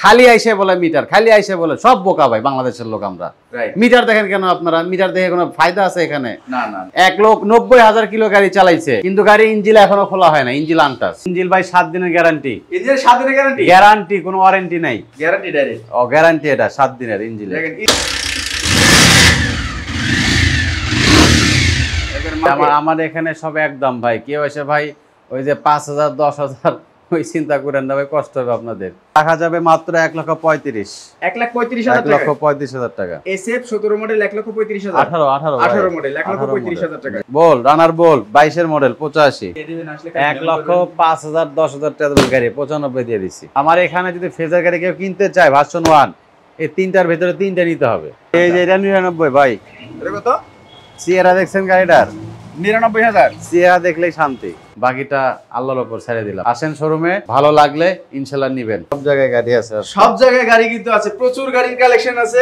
খালি আইসে বলে মিটার, খালি আইসে বলে সব বোকা ভাই বাংলাদেশের লোক আমরা। মিটার দেখেন কেন আপনারা? মিটার দেখে কোনো ফায়দা আছে এখানে? না না। 1,90,000 কিলো গাড়ি চালাইছে, কিন্তু গাড়ি ইঞ্জিল এখনো খোলা হয় না, ইঞ্জিল আনটাচ। ইঞ্জিল ভাই 7 দিনের গ্যারান্টি। ইঞ্জিল 7 দিনের গ্যারান্টি? গ্যারান্টি, কোনো ওয়ারেন্টি নাই, গ্যারান্টি ডাইরেক্ট। ও গ্যারান্টি, এটা 7 দিনের ইঞ্জিল। আমার এখানে সব একদম ভাই। কেউ এসে ভাই ওই যে 5,000 10,000 ওই চিন্তা করেন না ভাই, কষ্ট হবে আপনাদের। টাকা যাবে মাত্র 1,35,000। 1,35,000 টাকা। SF 17 model 1,35,000। 18 মডেল 1,35,000 টাকা। বল রানার বল 22 এর মডেল 85। 1,05,000 10,000 টাকা গাড়ি 95 দিয়ে দিছি। আমার এখানে যদি ফেজার গাড়ি কেউ কিনতে চায় ভার্সন 1, এই তিনটার ভিতরে তিনটা নিতে হবে। এই যে এটা 99 ভাই। এটা কত? সিয়েরা দেখছেন গাড়িটার? 99,000। সিয়েরা দেখলেই শান্তি, বাকিটা আল্লাহর উপর ছেড়ে দিলাম। আসেন শোরুমে, ভালো লাগলে ইনশাআল্লাহ নিবেন। সব জায়গায় গাড়ি আছে, সব জায়গায় গাড়ি কিন্তু আছে, প্রচুর গাড়ির কালেকশন আছে।